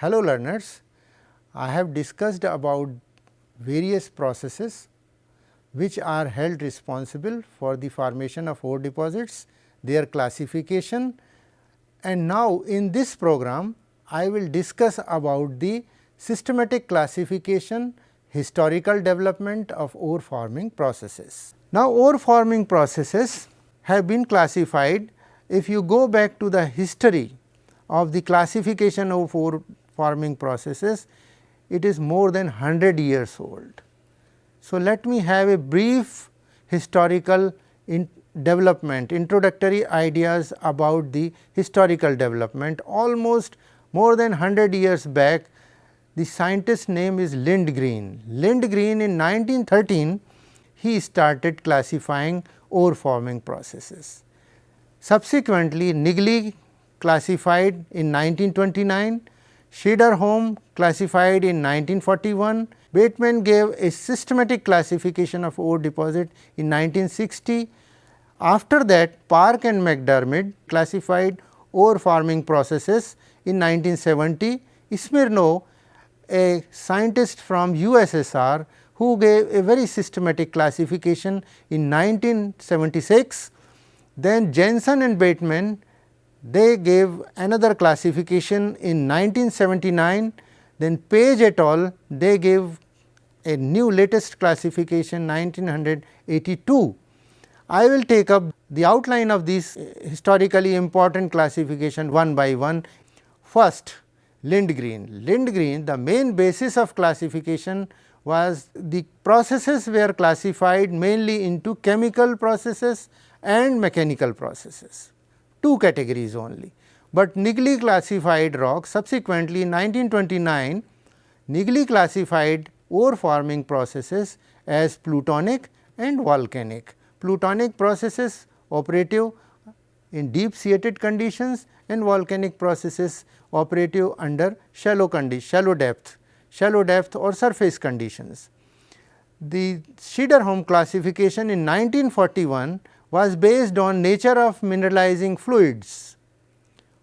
Hello learners, I have discussed about various processes which are held responsible for the formation of ore deposits, their classification, and now in this program I will discuss about the systematic classification, historical development of ore forming processes. Now, ore forming processes have been classified. If you go back to the history of the classification of ore forming processes, it is more than 100 years old. So, let me have a brief historical development, introductory ideas about the historical development. Almost more than 100 years back, the scientist's name is Lindgren. Lindgren in 1913, he started classifying ore forming processes. Subsequently, Niggli classified in 1929, Schiederholm classified in 1941, Bateman gave a systematic classification of ore deposit in 1960. After that, Park and McDermid classified ore forming processes in 1970. Smirnov, a scientist from USSR, who gave a very systematic classification in 1976. Then Jensen and Bateman, they gave another classification in 1979. Then Page et al., they gave a new latest classification 1982. I will take up the outline of these historically important classification one by one. First, Lindgren. Lindgren, the main basis of classification was the processes were classified mainly into chemical processes and mechanical processes, two categories only. But Niggli classified rock. Subsequently, in 1929, Niggli classified ore forming processes as plutonic and volcanic. Plutonic processes operative in deep seated conditions and volcanic processes operative under shallow depth or surface conditions. The Schiederholm classification in 1941 was based on nature of mineralizing fluids.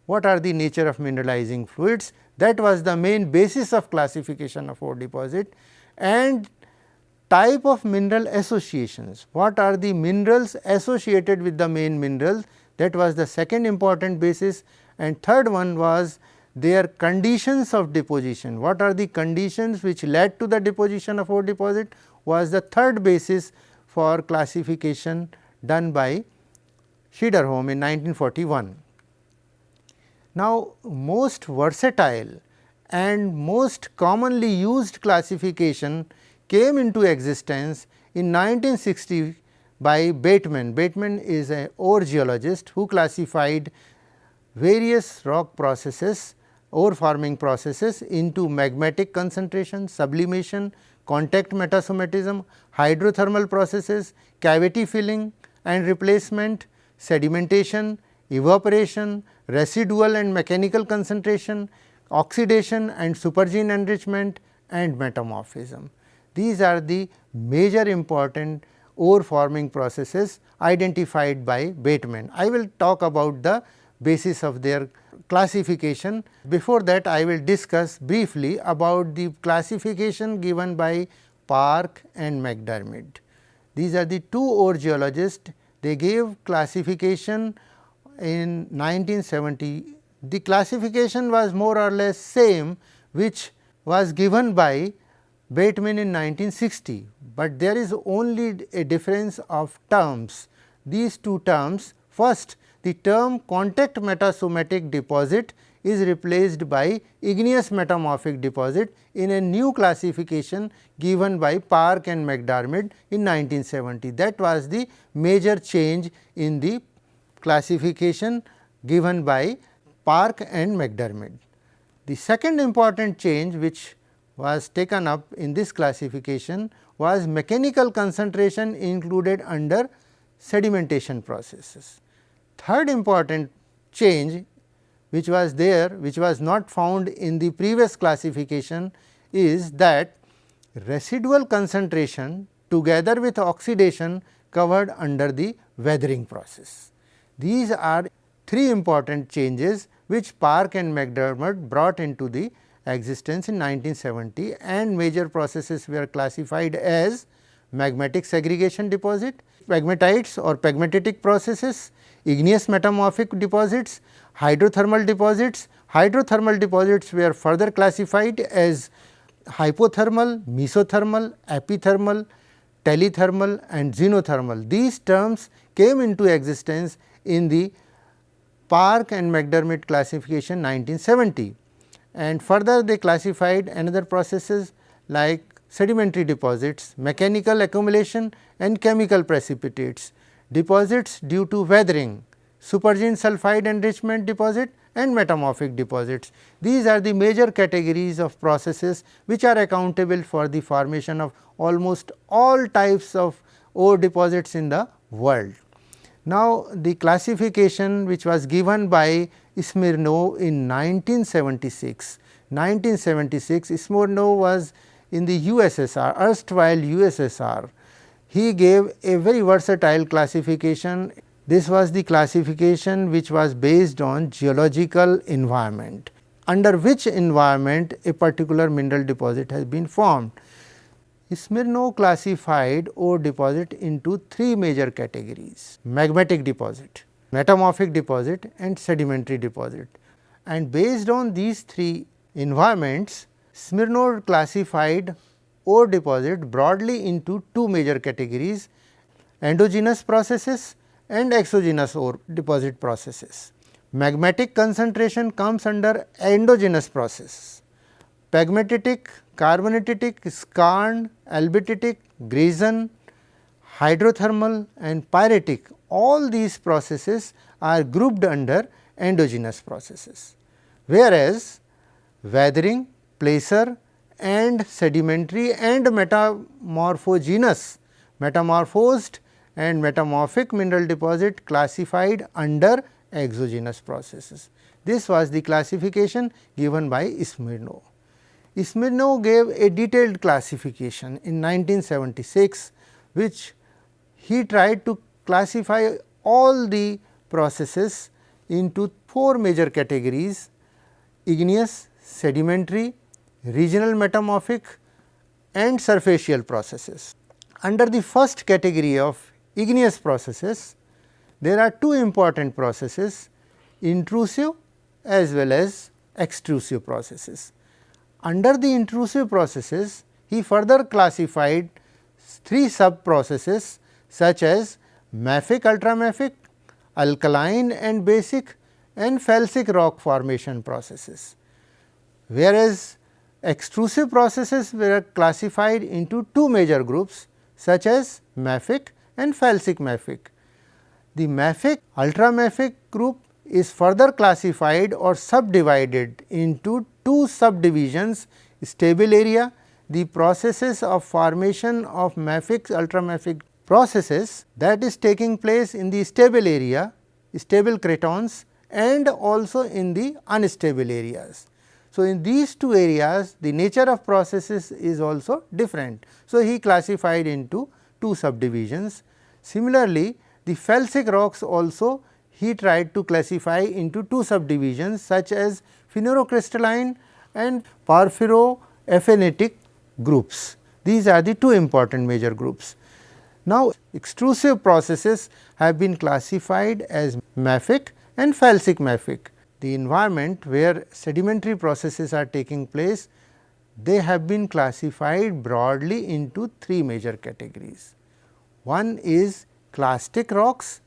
What are the nature of mineralizing fluids? That was the main basis of classification of ore deposit, and type of mineral associations. What are the minerals associated with the main minerals? That was the second important basis, and third one was their conditions of deposition. What are the conditions which led to the deposition of ore deposit was the third basis for classification done by Schiederholm in 1941. Now, most versatile and most commonly used classification came into existence in 1960 by Bateman. Bateman is an ore geologist who classified various rock processes, ore forming processes into magmatic concentration, sublimation, contact metasomatism, hydrothermal processes, cavity filling and replacement, sedimentation, evaporation, residual and mechanical concentration, oxidation and supergene enrichment, and metamorphism. These are the major important ore forming processes identified by Bateman. I will talk about the basis of their classification. Before that, I will discuss briefly about the classification given by Park and McDermid. These are the two ore geologists. They gave classification in 1970. The classification was more or less same which was given by Bateman in 1960, but there is only a difference of terms. These two terms, first the term contact metasomatic deposit is replaced by igneous metamorphic deposit in a new classification given by Park and McDermid in 1970. That was the major change in the classification given by Park and McDermid. The second important change which was taken up in this classification was mechanical concentration included under sedimentation processes. Third important change which was there, which was not found in the previous classification, is that residual concentration together with oxidation covered under the weathering process. These are three important changes which Park and McDermid brought into the existence in 1970, and major processes were classified as magmatic segregation deposit, pegmatites or pegmatitic processes, igneous metamorphic deposits, hydrothermal deposits. Hydrothermal deposits were further classified as hypothermal, mesothermal, epithermal, telethermal and xenothermal. These terms came into existence in the Park and McDermott classification 1970, and further they classified another processes like sedimentary deposits, mechanical accumulation and chemical precipitates, deposits due to weathering, supergene sulfide enrichment deposit and metamorphic deposits. These are the major categories of processes which are accountable for the formation of almost all types of ore deposits in the world. Now, the classification which was given by EMPC-IGNOU in 1976. 1976, EMPC-IGNOU was in the USSR, erstwhile USSR. He gave a very versatile classification. This was the classification which was based on geological environment, under which environment a particular mineral deposit has been formed. EMPC-IGNOU classified ore deposit into three major categories: magmatic deposit, metamorphic deposit and sedimentary deposit. And based on these three environments, EMPC-IGNOU classified ore deposit broadly into two major categories: endogenous processes and exogenous ore deposit processes. Magmatic concentration comes under endogenous process. Pegmatitic, carbonatitic, skarn, albititic, grayson, hydrothermal and pyritic, all these processes are grouped under endogenous processes, whereas weathering, placer and sedimentary and metamorphogenous, metamorphosed and metamorphic mineral deposit classified under exogenous processes. This was the classification given by EMPC-IGNOU. EMPC-IGNOU gave a detailed classification in 1976, which he tried to classify all the processes into four major categories: igneous, sedimentary, regional metamorphic and surfacial processes. Under the first category of igneous processes, there are two important processes: intrusive as well as extrusive processes. Under the intrusive processes, he further classified three sub processes such as mafic, ultramafic, alkaline and basic and felsic rock formation processes, whereas extrusive processes were classified into two major groups such as mafic and felsic mafic. The mafic, ultramafic group is further classified or subdivided into two subdivisions: stable area, the processes of formation of mafic, ultramafic processes that is taking place in the stable area, stable cratons, and also in the unstable areas. So, in these two areas the nature of processes is also different. So, he classified into two subdivisions. Similarly, the felsic rocks also he tried to classify into two subdivisions such as phenerocrystalline and porphyroaphanitic groups. These are the two important major groups. Now, extrusive processes have been classified as mafic and felsic mafic. The environment where sedimentary processes are taking place, they have been classified broadly into three major categories. One is clastic rocks,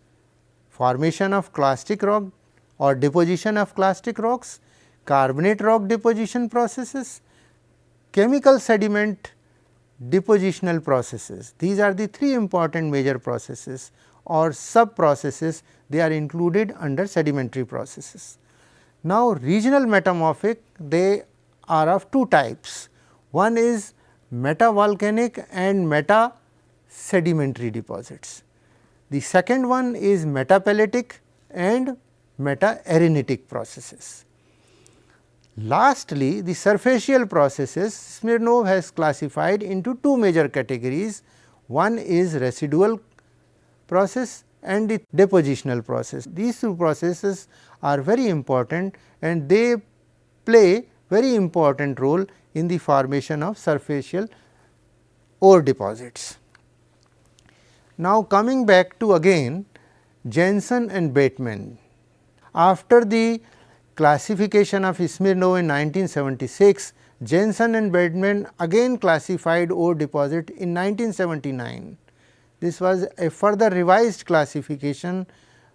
formation of clastic rock or deposition of clastic rocks, carbonate rock deposition processes, chemical sediment depositional processes. These are the three important major processes or sub processes, they are included under sedimentary processes. Now, regional metamorphic, they are of two types. One is metavolcanic and meta sedimentary deposits. The second one is metapellitic and meta-arenitic processes. Lastly, the surfacial processes EMPC-IGNOU has classified into two major categories. One is residual process and the depositional process. These two processes are very important and they play very important role in the formation of surfacial ore deposits. Now, coming back to again Jensen and Bateman. After the classification of Smirnov in 1976, Jensen and Bateman again classified ore deposit in 1979. This was a further revised classification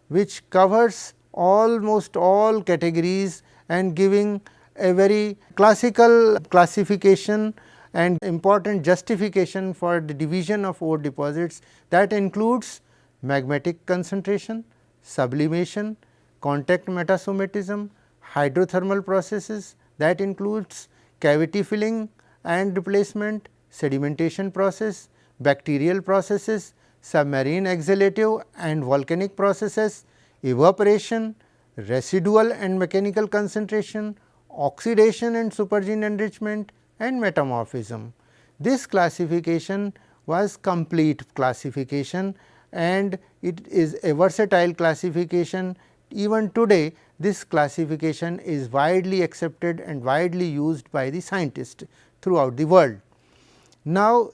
which covers almost all categories and giving a very classical classification and important justification for the division of ore deposits that includes magmatic concentration, sublimation, contact metasomatism, hydrothermal processes, that includes cavity filling and replacement, sedimentation process, bacterial processes, submarine exhalative and volcanic processes, evaporation, residual and mechanical concentration, oxidation and supergene enrichment, and metamorphism. This classification was complete classification and it is a versatile classification. Even today this classification is widely accepted and widely used by the scientists throughout the world. Now,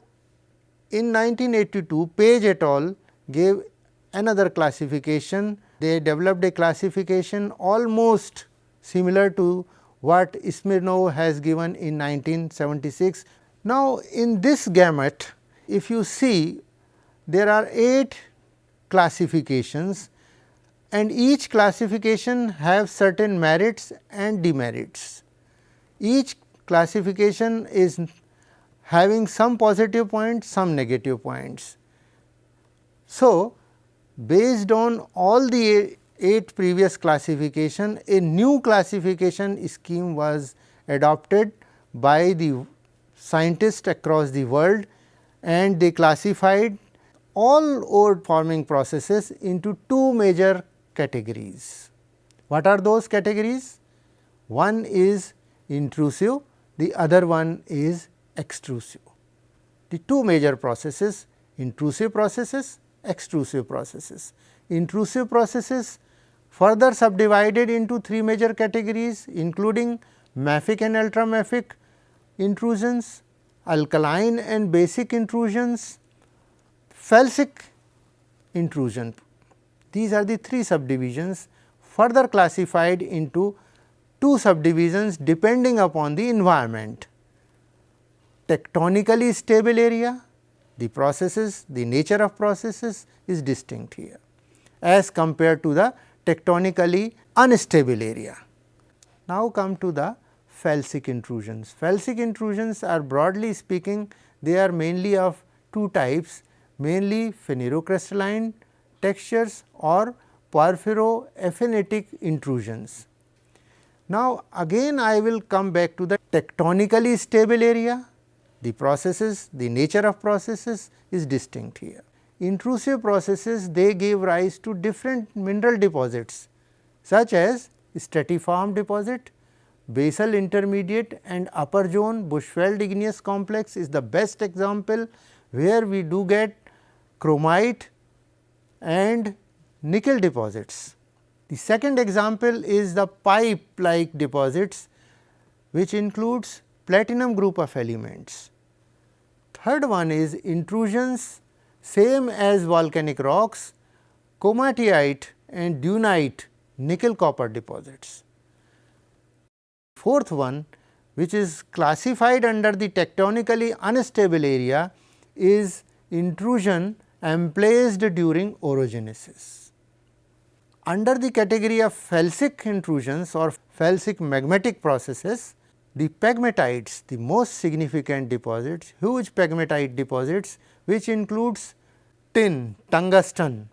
in 1982 Page et al. Gave another classification. They developed a classification almost similar to what Smirnov has given in 1976. Now, in this gamut, if you see, there are 8 classifications and each classification have certain merits and demerits. Each classification is having some positive points, some negative points. So, based on all the 8 previous classification, a new classification scheme was adopted by the scientists across the world and they classified all ore forming processes into 2 major categories. What are those categories? One is intrusive, the other one is extrusive. The 2 major processes, intrusive processes, extrusive processes. Intrusive processes further subdivided into 3 major categories including mafic and ultramafic intrusions, alkaline and basic intrusions, felsic intrusion. These are the 3 subdivisions further classified into 2 subdivisions depending upon the environment. Tectonically stable area, the processes, the nature of processes is distinct here as compared to the tectonically unstable area. Now, come to the felsic intrusions. Felsic intrusions are broadly speaking, they are mainly of 2 types, mainly phanerocrystalline textures or porphyroaphanitic intrusions. Now, again I will come back to the tectonically stable area. The processes, the nature of processes is distinct here. Intrusive processes, they gave rise to different mineral deposits such as stratiform deposit, basal intermediate and upper zone Bushveld igneous complex is the best example where we do get chromite and nickel deposits. The second example is the pipe like deposits which includes platinum group of elements. Third one is intrusions same as volcanic rocks, komatiite and dunite nickel copper deposits. Fourth one, which is classified under the tectonically unstable area, is intrusion emplaced during orogenesis. Under the category of felsic intrusions or felsic magmatic processes, the pegmatites, the most significant deposits, huge pegmatite deposits which includes tin, tungsten,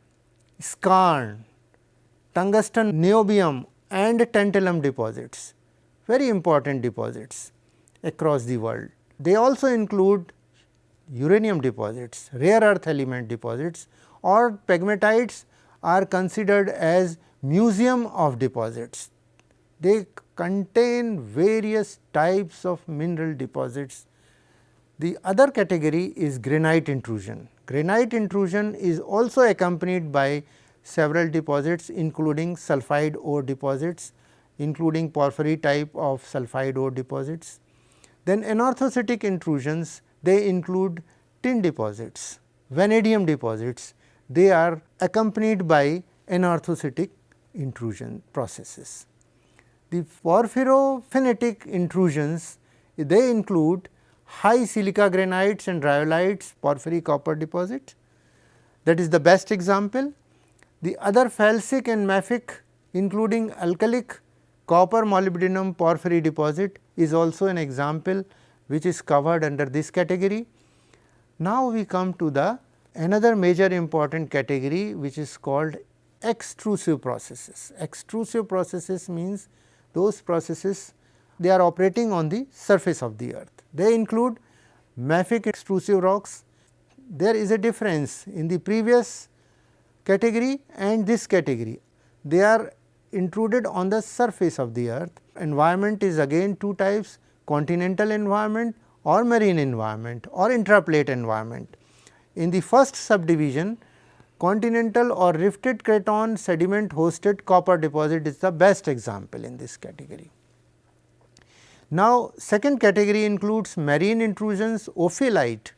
skarn, tungsten niobium and tantalum deposits, very important deposits across the world. They also include uranium deposits, rare earth element deposits, or pegmatites are considered as museum of deposits. They contain various types of mineral deposits. The other category is granite intrusion. Granite intrusion is also accompanied by several deposits including sulphide ore deposits including porphyry type of sulphide ore deposits. Then anorthositic intrusions, they include tin deposits, vanadium deposits, they are accompanied by anorthositic intrusion processes. The porphyrogenitic intrusions, they include high silica granites and rhyolites, porphyry copper deposit, that is the best example. The other felsic and mafic, including alkalic copper molybdenum porphyry deposit, is also an example which is covered under this category. Now, we come to the another major important category which is called extrusive processes. Extrusive processes means those processes, they are operating on the surface of the earth. They include mafic extrusive rocks. There is a difference in the previous category and this category. They are intruded on the surface of the earth. Environment is again two types: continental environment or marine environment or intraplate environment. In the first subdivision, continental or rifted craton sediment hosted copper deposit is the best example in this category. Now, second category includes marine intrusions, ophiolite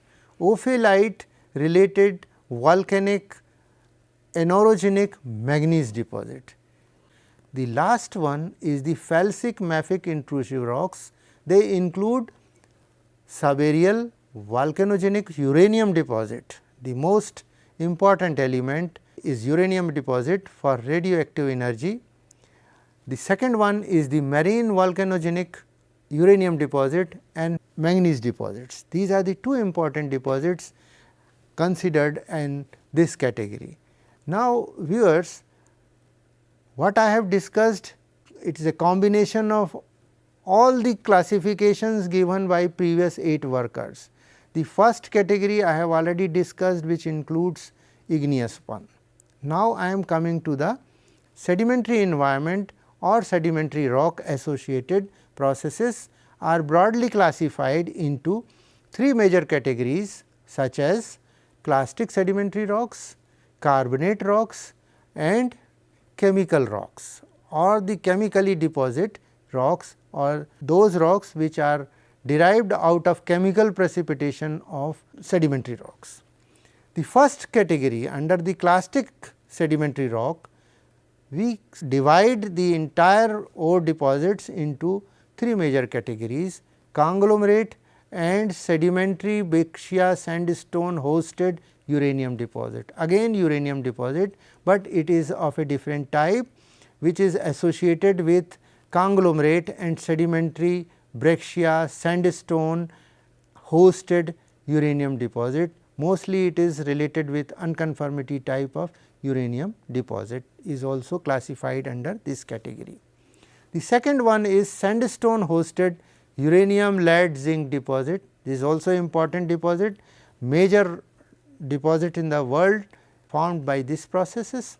related volcanic anorogenic manganese deposit. The last one is the felsic mafic intrusive rocks. They include subaerial volcanogenic uranium deposit. The most important element is uranium deposit for radioactive energy. The second one is the marine volcanogenic uranium deposit and manganese deposits. These are the two important deposits considered in this category. Now, viewers, what I have discussed, it is a combination of all the classifications given by previous 8 workers. The first category I have already discussed, which includes igneous one. Now, I am coming to the sedimentary environment or sedimentary rock associated processes are broadly classified into 3 major categories such as clastic sedimentary rocks, carbonate rocks and chemical rocks, or the chemically deposit rocks, or those rocks which are derived out of chemical precipitation of sedimentary rocks. The first category, under the clastic sedimentary rock, we divide the entire ore deposits into 3 major categories: conglomerate and sedimentary breccia sandstone hosted uranium deposit. Again uranium deposit, but it is of a different type, which is associated with conglomerate and sedimentary breccia sandstone hosted uranium deposit. Mostly it is related with unconformity type of uranium deposit, is also classified under this category. The second one is sandstone hosted uranium lead zinc deposit. This is also important deposit, major deposit in the world formed by these processes.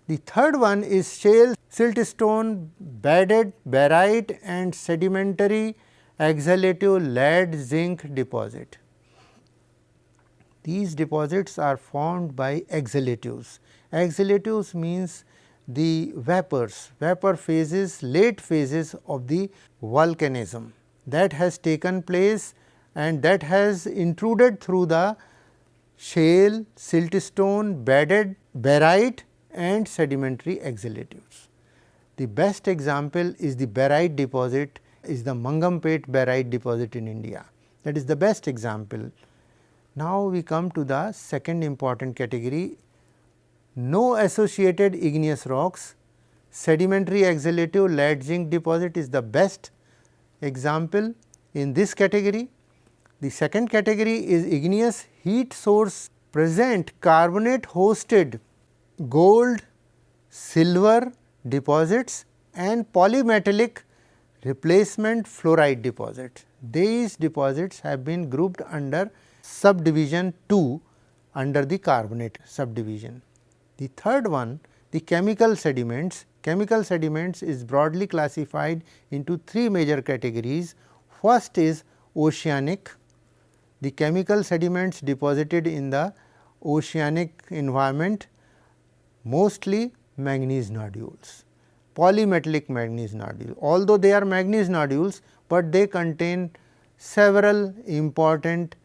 The third one is shale siltstone bedded barite and sedimentary exhalative lead zinc deposit. These deposits are formed by exhalatives. Exhalatives means the vapors, vapor phases, late phases of the volcanism that has taken place and that has intruded through the shale, siltstone, bedded barite and sedimentary exhalatives. The best example is the barite deposit, is the Mangampet barite deposit in India. That is the best example. Now, we come to the second important category, no associated igneous rocks. Sedimentary exhalative lead zinc deposit is the best example in this category. The second category is igneous heat source present carbonate hosted gold, silver deposits and polymetallic replacement fluoride deposit. These deposits have been grouped under subdivision 2 under the carbonate subdivision. The third one, the chemical sediments. Chemical sediments is broadly classified into 3 major categories. First is oceanic. The chemical sediments deposited in the oceanic environment, mostly manganese nodules. polymetallic manganese nodules. Although they are manganese nodules, but they contain several important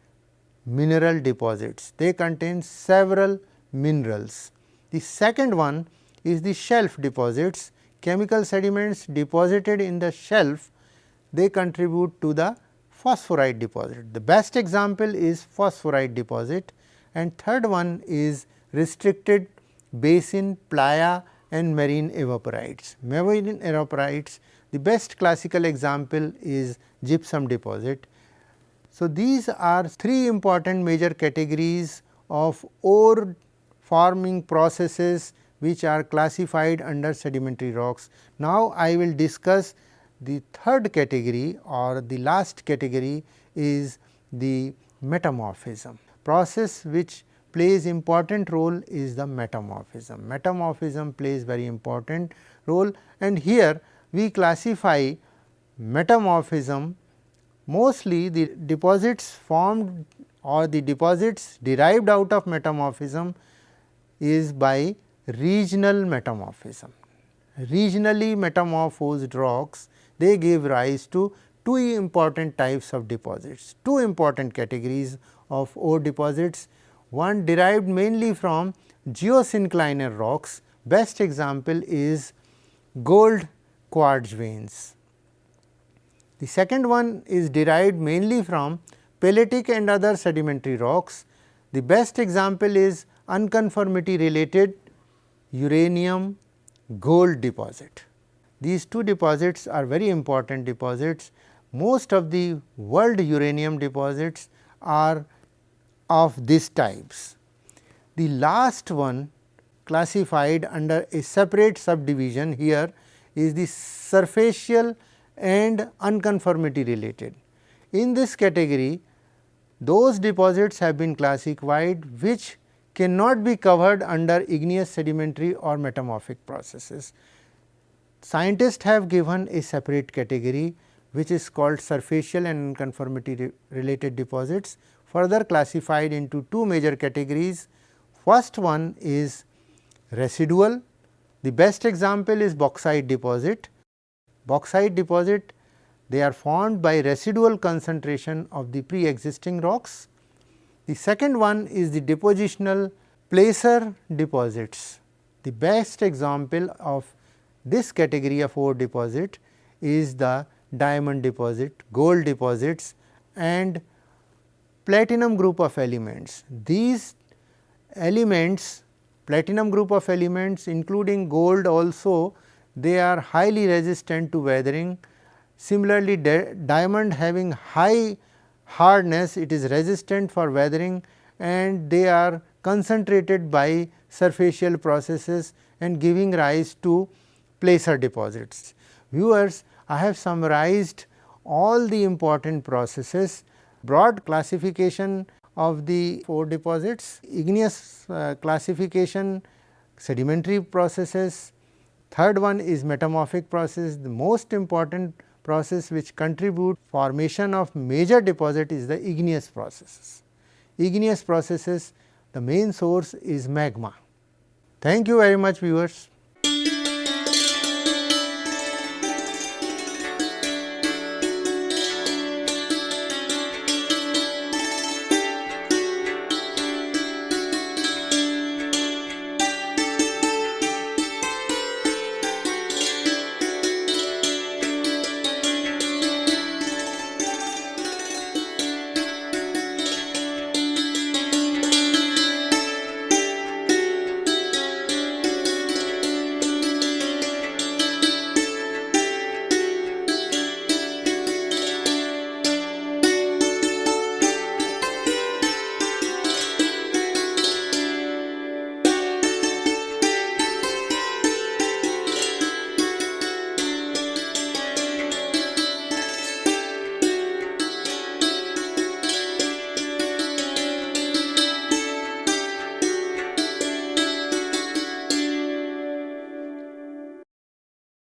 mineral deposits. They contain several minerals. The second one is the shelf deposits. Chemical sediments deposited in the shelf, they contribute to the phosphorite deposit. The best example is phosphorite deposit, and third one is restricted basin playa and marine evaporites. Marine evaporites, the best classical example is gypsum deposit. So, these are three important major categories of ore forming processes which are classified under sedimentary rocks. Now, I will discuss the third category or the last category is the metamorphism. Process which plays important role is the metamorphism. Metamorphism plays very important role, and here we classify metamorphism mostly the deposits formed or the deposits derived out of metamorphism is by regional metamorphism. Regionally metamorphosed rocks, they give rise to two important types of deposits, two important categories of ore deposits. One derived mainly from geosynclinal rocks, best example is gold quartz veins. The second one is derived mainly from peletic and other sedimentary rocks. The best example is unconformity related uranium gold deposit. These two deposits are very important deposits. Most of the world uranium deposits are of these types. The last one classified under a separate subdivision here is the surfacial and unconformity related. In this category, those deposits have been classified which cannot be covered under igneous sedimentary or metamorphic processes. Scientists have given a separate category which is called surfacial and unconformity related deposits, further classified into two major categories. First one is residual. The best example is bauxite deposit. Bauxite deposit, they are formed by residual concentration of the pre-existing rocks. The second one is the depositional placer deposits. The best example of this category of ore deposit is the diamond deposit, gold deposits and platinum group of elements. These elements, platinum group of elements including gold also, they are highly resistant to weathering. Similarly, diamond having high hardness, it is resistant for weathering and they are concentrated by surfacial processes and giving rise to placer deposits. Viewers, I have summarized all the important processes, broad classification of the ore deposits, igneous classification, sedimentary processes. Third one is metamorphic process. The most important process which contribute formation of major deposit is the igneous processes. Igneous processes, the main source is magma. Thank you very much, viewers.